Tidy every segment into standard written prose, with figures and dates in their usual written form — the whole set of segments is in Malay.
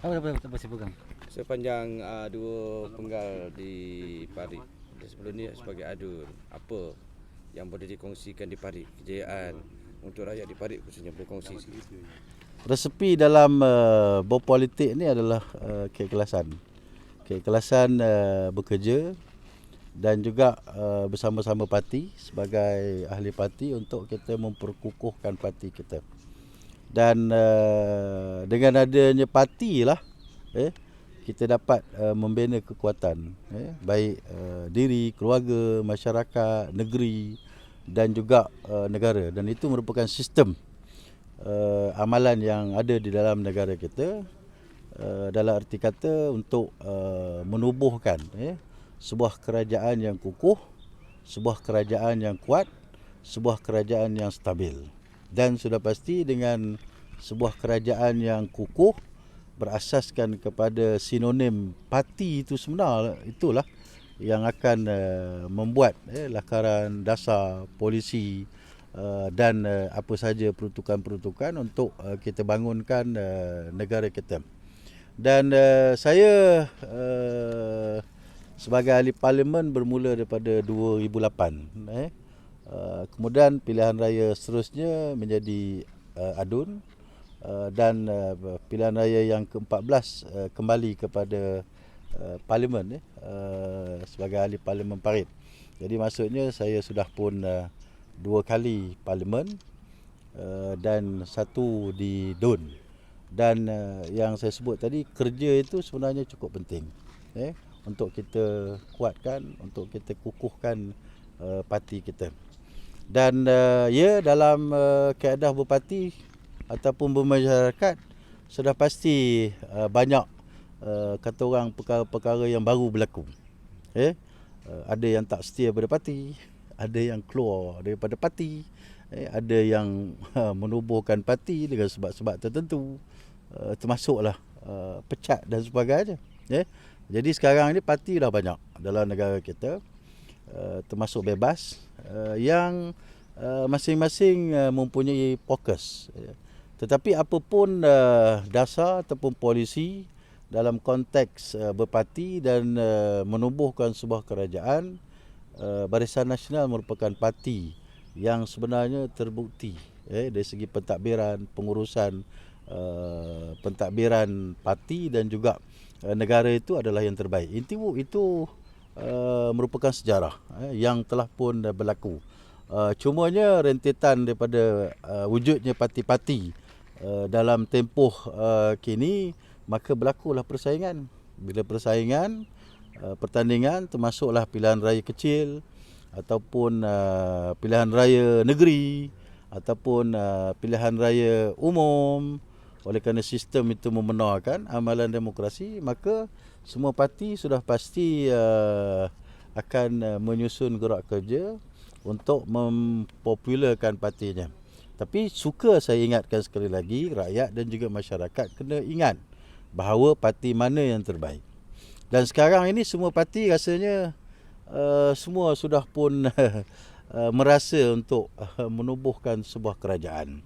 Apa masih pegang? Sepanjang dua penggal di Parit. Sebelum ni sebagai adun, apa yang boleh dikongsikan di Parit, kejayaan untuk rakyat di Parit khususnya, boleh kongsi sikit. Resepi dalam berpolitik ni adalah keikhlasan. Keikhlasan bekerja dan juga bersama-sama parti sebagai ahli parti untuk kita memperkukuhkan parti kita. Dan dengan adanya parti lah kita dapat membina kekuatan baik diri, keluarga, masyarakat, negeri dan juga negara. Dan itu merupakan sistem amalan yang ada di dalam negara kita, dalam arti kata untuk menubuhkan sebuah kerajaan yang kukuh, sebuah kerajaan yang kuat, sebuah kerajaan yang stabil. Dan sudah pasti dengan sebuah kerajaan yang kukuh berasaskan kepada sinonim parti itu sebenar, itulah yang akan membuat lakaran dasar polisi dan apa saja peruntukan-peruntukan untuk kita bangunkan negara kita. Dan saya sebagai ahli parlimen bermula daripada 2008. Kemudian pilihan raya seterusnya menjadi adun, dan pilihan raya yang ke-14 kembali kepada parlimen sebagai ahli parlimen Parit. Jadi maksudnya saya sudah pun 2 kali parlimen dan 1 di DUN. Dan yang saya sebut tadi, kerja itu sebenarnya cukup penting untuk kita kuatkan, untuk kita kukuhkan parti kita. Dan dalam keadaan berparti ataupun bermasyarakat sudah pasti banyak kata orang perkara-perkara yang baru berlaku. Ada yang tak setia pada parti, ada yang keluar daripada parti, ada yang menubuhkan parti dengan sebab-sebab tertentu, termasuklah pecat dan sebagainya. Jadi sekarang ni parti dah banyak dalam negara kita, termasuk bebas, yang masing-masing mempunyai fokus. Tetapi apapun dasar ataupun polisi dalam konteks berparti dan menubuhkan sebuah kerajaan, Barisan Nasional merupakan parti yang sebenarnya terbukti dari segi pentadbiran, pengurusan pentadbiran parti dan juga negara itu adalah yang terbaik. Itu merupakan sejarah yang telah pun berlaku. Cumanya rentetan daripada wujudnya parti-parti dalam tempoh kini, maka berlakulah persaingan. Bila persaingan, pertandingan, termasuklah pilihan raya kecil ataupun pilihan raya negeri ataupun pilihan raya umum. Oleh kerana sistem itu membenarkan amalan demokrasi, maka semua parti sudah pasti akan menyusun gerak kerja untuk mempopularkan partinya. Tapi suka saya ingatkan sekali lagi, rakyat dan juga masyarakat kena ingat bahawa parti mana yang terbaik. Dan sekarang ini semua parti rasanya semua sudah pun merasa untuk menubuhkan sebuah kerajaan.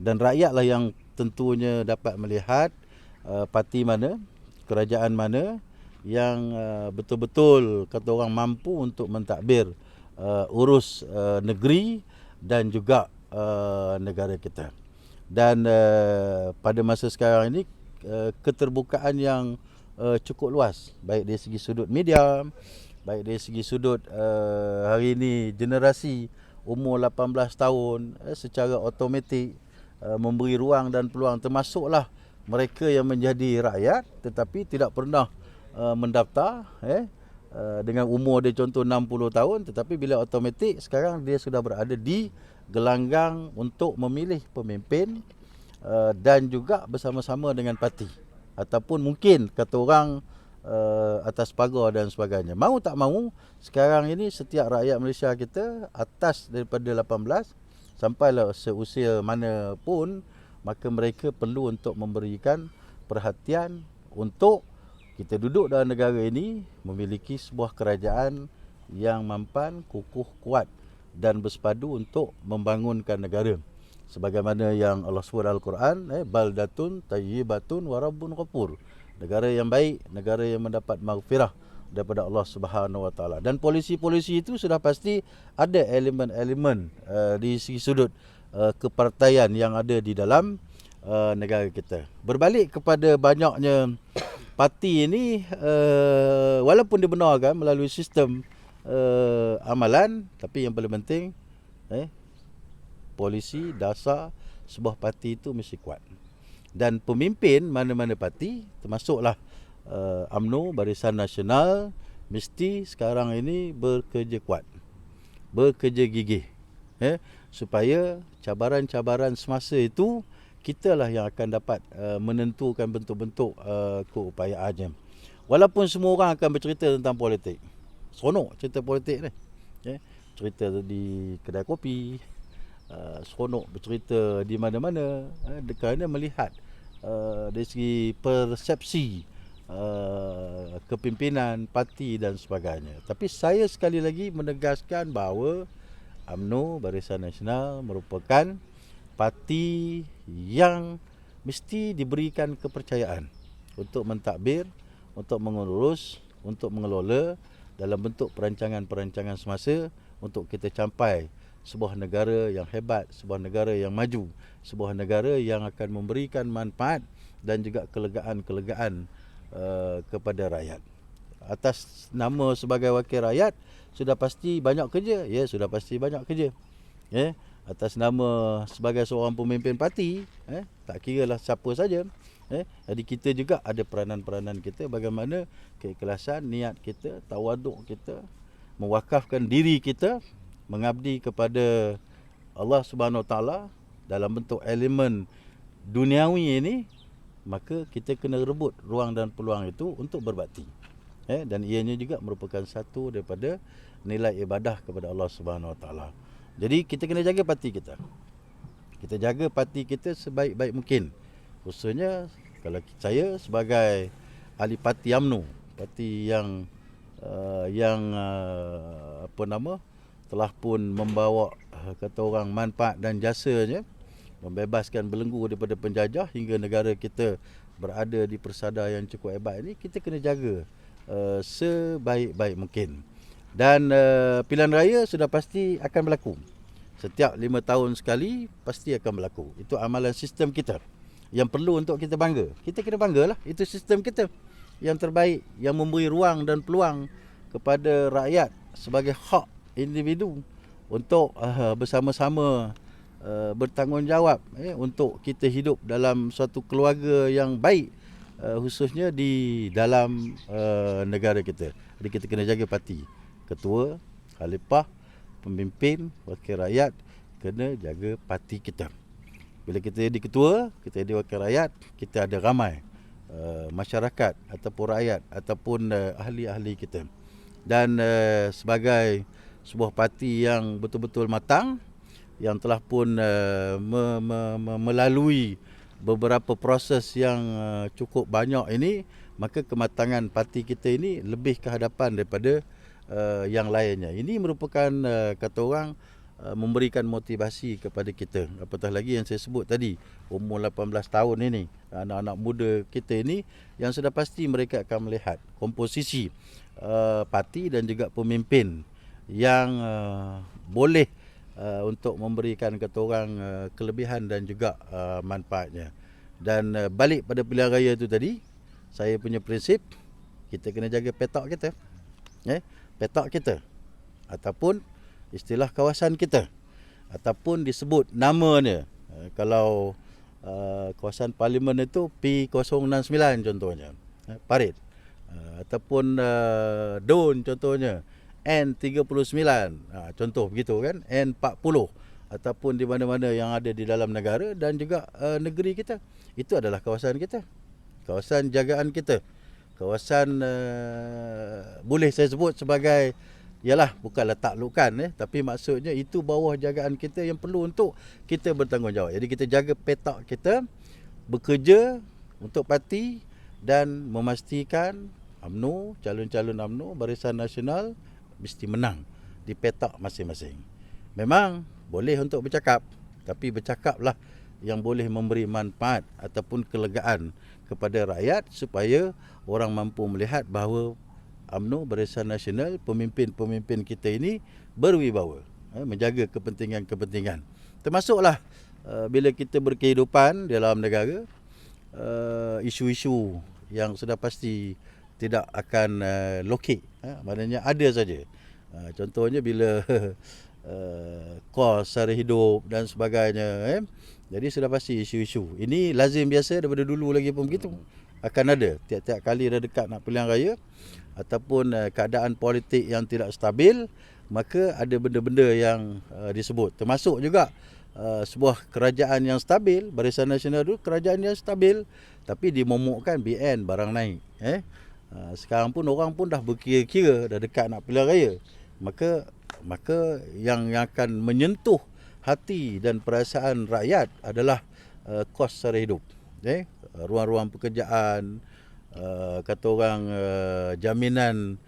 Dan rakyatlah yang tentunya dapat melihat parti mana, kerajaan mana yang betul-betul kata orang mampu untuk mentadbir urus negeri dan juga negara kita. Dan pada masa sekarang ini keterbukaan yang cukup luas, baik dari segi sudut media, baik dari segi sudut hari ini generasi umur 18 tahun secara automatik memberi ruang dan peluang, termasuklah mereka yang menjadi rakyat tetapi tidak pernah mendaftar dengan umur dia contoh 60 tahun, tetapi bila automatik sekarang dia sudah berada di gelanggang untuk memilih pemimpin dan juga bersama-sama dengan parti, ataupun mungkin kata orang atas pagar dan sebagainya. Mau tak mau, sekarang ini setiap rakyat Malaysia kita atas daripada 18 sampailah seusia mana pun, maka mereka perlu untuk memberikan perhatian untuk kita duduk dalam negara ini memiliki sebuah kerajaan yang mampan, kukuh, kuat dan bersepadu untuk membangunkan negara. sebagaimana yang Allah sebut dalam Al-Quran, baldatun tayyibatun wa rabbun ghafur. Negara yang baik, negara yang mendapat maghfirah daripada Allah Subhanahu Wa Taala. Dan polisi-polisi itu sudah pasti ada elemen-elemen di segi sudut kepartaian yang ada di dalam negara kita. Berbalik kepada banyaknya parti ini, walaupun dibenarkan melalui sistem amalan, tapi yang paling penting polisi dasar sebuah parti itu mesti kuat. Dan pemimpin mana-mana parti, termasuklah UMNO, Barisan Nasional, mesti sekarang ini bekerja kuat, bekerja gigih, supaya cabaran-cabaran semasa itu kitalah yang akan dapat menentukan bentuk-bentuk keupayaannya. Walaupun semua orang akan bercerita tentang politik, seronok cerita politik ni, cerita di kedai kopi, seronok bercerita di mana-mana, kerana melihat dari segi persepsi kepimpinan parti dan sebagainya. Tapi saya sekali lagi menegaskan bahawa UMNO, Barisan Nasional merupakan parti yang mesti diberikan kepercayaan untuk mentadbir, untuk mengurus, untuk mengelola dalam bentuk perancangan-perancangan semasa untuk kita capai sebuah negara yang hebat, sebuah negara yang maju, sebuah negara yang akan memberikan manfaat dan juga kelegaan-kelegaan kepada rakyat. Atas nama sebagai wakil rakyat, sudah pasti banyak kerja. Ya, sudah pasti banyak kerja. Atas nama sebagai seorang pemimpin parti, tak kira lah siapa saja. Jadi kita juga ada peranan-peranan kita, bagaimana keikhlasan, niat kita, tawaduk kita, mewakafkan diri kita, mengabdi kepada Allah Subhanahu Wa Taala dalam bentuk elemen duniawi ini, maka kita kena rebut ruang dan peluang itu untuk berbakti. Dan ianya juga merupakan satu daripada nilai ibadah kepada Allah Subhanahu Wa Taala. Jadi kita kena jaga parti kita. Kita jaga parti kita sebaik-baik mungkin. Khususnya kalau saya sebagai ahli parti UMNO, parti yang telah pun membawa kata orang manfaat dan jasanya, membebaskan belenggu daripada penjajah hingga negara kita berada di persada yang cukup hebat ini, kita kena jaga sebaik-baik mungkin. Dan pilihan raya sudah pasti akan berlaku. Setiap 5 tahun sekali pasti akan berlaku. Itu amalan sistem kita yang perlu untuk kita bangga. Kita kena banggalah, itu sistem kita yang terbaik, yang memberi ruang dan peluang kepada rakyat sebagai hak individu untuk bersama-sama bertanggungjawab untuk kita hidup dalam suatu keluarga yang baik, khususnya di dalam negara kita. Jadi kita kena jaga parti. Ketua, khalifah, pemimpin, wakil rakyat kena jaga parti kita. Bila kita jadi ketua, kita jadi wakil rakyat, kita ada ramai masyarakat ataupun rakyat ataupun ahli-ahli kita. Dan sebagai sebuah parti yang betul-betul matang, yang telah pun melalui beberapa proses yang cukup banyak ini, maka kematangan parti kita ini lebih ke hadapan daripada yang lainnya. Ini merupakan kata orang memberikan motivasi kepada kita. Apatah lagi yang saya sebut tadi, umur 18 tahun ini, anak-anak muda kita ini, yang sudah pasti mereka akan melihat komposisi parti dan juga pemimpin yang boleh untuk memberikan kata orang kelebihan dan juga manfaatnya. Dan balik pada pilihan raya itu tadi, saya punya prinsip, kita kena jaga petak kita, petak kita, ataupun istilah kawasan kita, ataupun disebut namanya. Kalau kawasan parlimen itu P069 contohnya, Parit, ataupun Don contohnya N39, contoh begitu kan, N40, ataupun di mana-mana yang ada di dalam negara dan juga negeri kita. Itu adalah kawasan kita, kawasan jagaan kita, kawasan boleh saya sebut sebagai, yalah, bukanlah taklukan, tapi maksudnya itu bawah jagaan kita yang perlu untuk kita bertanggungjawab. Jadi kita jaga petak kita, bekerja untuk parti dan memastikan UMNO, calon-calon UMNO, Barisan Nasional mesti menang di petak masing-masing. Memang boleh untuk bercakap, tapi bercakaplah yang boleh memberi manfaat ataupun kelegaan kepada rakyat supaya orang mampu melihat bahawa UMNO Barisan Nasional, pemimpin-pemimpin kita ini berwibawa, menjaga kepentingan-kepentingan. Termasuklah bila kita berkehidupan dalam negara, isu-isu yang sudah pasti tidak akan lokek, maknanya ada saja. Contohnya bila kos sara hidup dan sebagainya, jadi sudah pasti isu-isu. Ini lazim biasa daripada dulu lagi pun begitu. Akan ada tiap-tiap kali dah dekat nak pilihan raya ataupun keadaan politik yang tidak stabil, maka ada benda-benda yang disebut. Termasuk juga sebuah kerajaan yang stabil, Barisan Nasional itu kerajaan yang stabil, tapi dimomokkan BN barang naik. Sekarang pun orang pun dah berkira-kira dah dekat nak pilihan raya. Maka yang akan menyentuh hati dan perasaan rakyat adalah kos sara hidup. Ruang-ruang pekerjaan, kata orang jaminan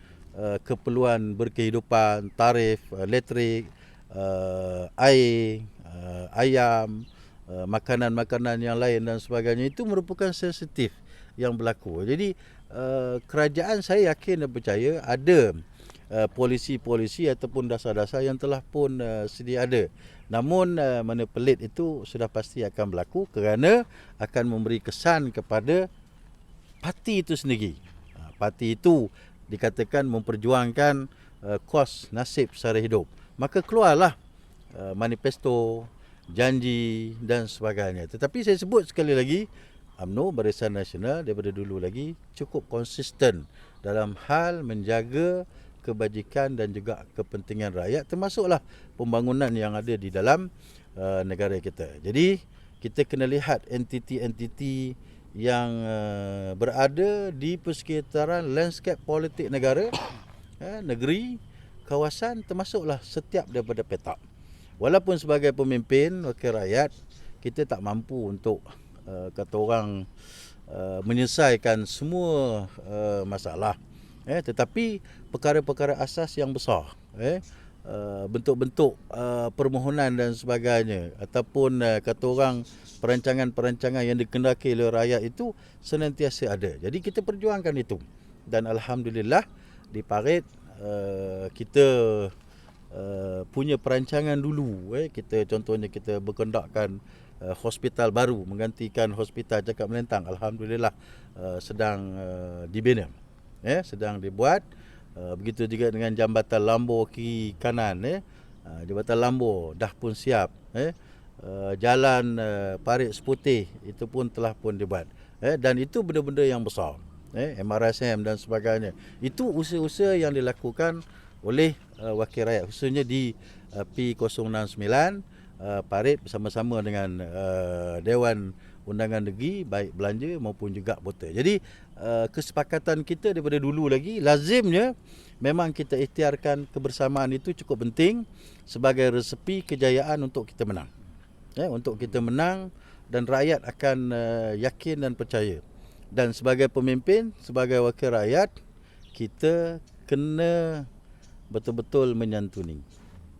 keperluan berkehidupan, tarif elektrik, air, ayam, makanan-makanan yang lain dan sebagainya, itu merupakan sensitif yang berlaku. Jadi kerajaan saya yakin dan percaya ada polisi-polisi ataupun dasar-dasar yang telah pun sedia ada. Namun mana pelit itu sudah pasti akan berlaku kerana akan memberi kesan kepada parti itu sendiri. Parti itu dikatakan memperjuangkan kos nasib sara hidup. Maka keluarlah manifesto, janji dan sebagainya. Tetapi saya sebut sekali lagi, UMNO Barisan Nasional daripada dulu lagi cukup konsisten dalam hal menjaga kebajikan dan juga kepentingan rakyat, termasuklah pembangunan yang ada di dalam negara kita. Jadi kita kena lihat entiti-entiti yang berada di persekitaran landscape politik negara, negeri, kawasan, termasuklah setiap daripada petak. Walaupun sebagai pemimpin wakil rakyat, kita tak mampu untuk kata orang menyelesaikan semua masalah. Tetapi perkara-perkara asas yang besar, bentuk-bentuk permohonan dan sebagainya, ataupun kata orang perancangan-perancangan yang dikendaki oleh rakyat itu senantiasa ada. Jadi kita perjuangkan itu. Dan alhamdulillah di Parit kita punya perancangan dulu. Kita contohnya kita berkendakkan hospital baru menggantikan hospital Cakap Melentang. Alhamdulillah sedang dibina, sedang dibuat. Begitu juga dengan jambatan Lambor kiri kanan, jambatan Lambor dah pun siap. Jalan Parit Seputih itu pun telah pun dibuat. Dan itu benda-benda yang besar, MRSM dan sebagainya. Itu usaha-usaha yang dilakukan oleh wakil rakyat, khususnya di P069 Parit bersama-sama dengan Dewan Undangan Negeri, baik belanja maupun juga botol. Jadi kesepakatan kita daripada dulu lagi, lazimnya memang kita ikhtiarkan kebersamaan itu cukup penting sebagai resepi kejayaan untuk kita menang. Untuk kita menang dan rakyat akan yakin dan percaya. Dan sebagai pemimpin, sebagai wakil rakyat, kita kena betul-betul menyantuni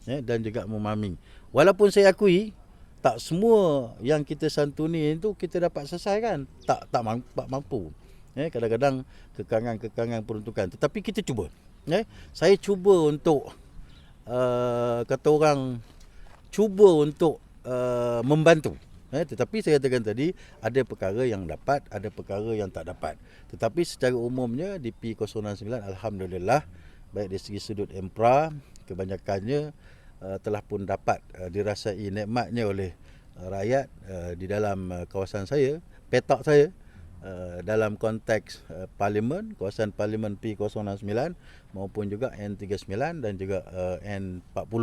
dan juga memahami. Walaupun saya akui tak semua yang kita santuni itu kita dapat selesaikan, tak mampu. Kadang-kadang kekangan-kekangan peruntukan, tetapi kita cuba. Saya cuba untuk kata orang cuba untuk membantu. Tetapi saya katakan tadi, ada perkara yang dapat, ada perkara yang tak dapat. Tetapi secara umumnya di P069 alhamdulillah, baik dari segi sudut empra, kebanyakannya telah pun dapat dirasai nikmatnya oleh rakyat di dalam kawasan saya, petak saya, dalam konteks parlimen, kawasan parlimen P069 maupun juga N39 dan juga N40,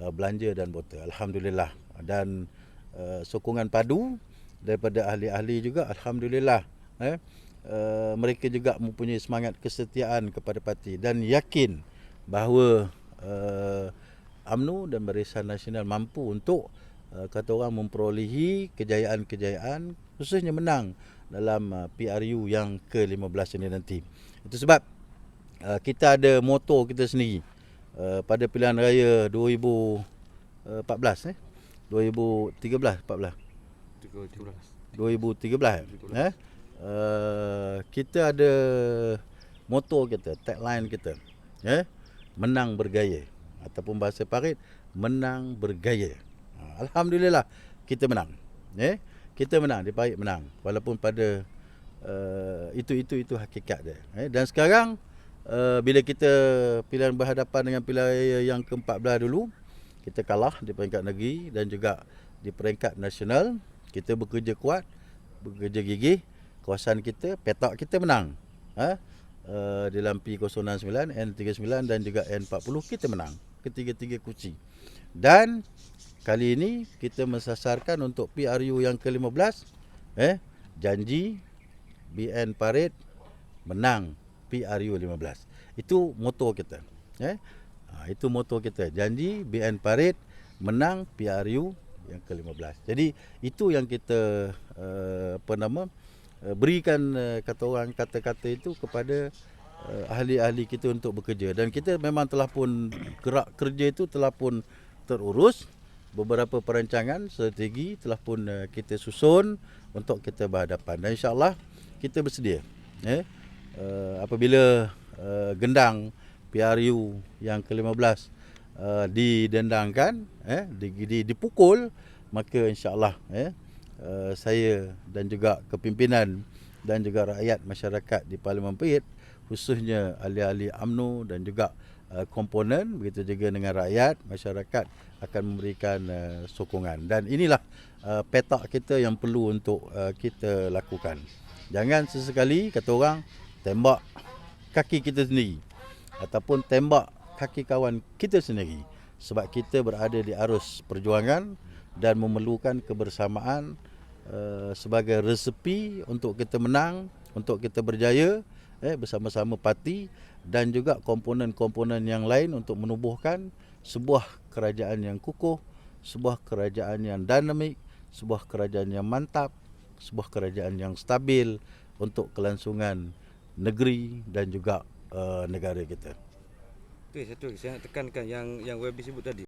belanja dan botol. Alhamdulillah. Dan sokongan padu daripada ahli-ahli juga, alhamdulillah. Mereka juga mempunyai semangat kesetiaan kepada parti dan yakin bahawa UMNO dan Barisan Nasional mampu untuk kata orang memperolehi kejayaan-kejayaan, khususnya menang dalam PRU yang ke-15 ini nanti. Itu sebab kita ada moto kita sendiri pada pilihan raya 2014, 2013 14 2013 kita ada moto kita, tagline kita, menang bergaya, ataupun bahasa Parit, menang bergaya. Alhamdulillah kita menang. Kita menang, di Parit menang, walaupun pada itu hakikat dia. Dan sekarang bila kita pilihan berhadapan dengan pilihan yang ke-14 dulu, kita kalah di peringkat negeri dan juga di peringkat nasional. Kita bekerja kuat, bekerja gigih, kawasan kita, petak kita menang. Dalam P069, N39 dan juga N40 kita menang ketiga-tiga kunci. Dan kali ini kita mensasarkan untuk PRU yang ke-15, janji BN Parit menang PRU 15. Itu moto kita. Itu moto kita. Janji BN Parit menang PRU yang ke-15. Jadi itu yang kita berikan kata-kata itu kepada ahli-ahli kita untuk bekerja. Dan kita memang telah pun gerak kerja itu telah pun terurus. Beberapa perancangan strategi telah pun kita susun untuk kita berhadapan. Dan insya-Allah kita bersedia. Apabila gendang PRU yang ke-15 didendangkan, dipukul, maka insya-Allah saya dan juga kepimpinan dan juga rakyat masyarakat di Parlimen Perth, khususnya ahli-ahli UMNO dan juga komponen, begitu juga dengan rakyat masyarakat, akan memberikan sokongan. Dan inilah petak kita yang perlu untuk kita lakukan. Jangan sesekali kata orang tembak kaki kita sendiri ataupun tembak kaki kawan kita sendiri, sebab kita berada di arus perjuangan dan memerlukan kebersamaan sebagai resepi untuk kita menang, untuk kita berjaya bersama-sama parti dan juga komponen-komponen yang lain untuk menubuhkan sebuah kerajaan yang kukuh, sebuah kerajaan yang dinamik, sebuah kerajaan yang mantap, sebuah kerajaan yang stabil untuk kelangsungan negeri dan juga negara kita. Satu saya nak tekankan yang Webby sebut tadi.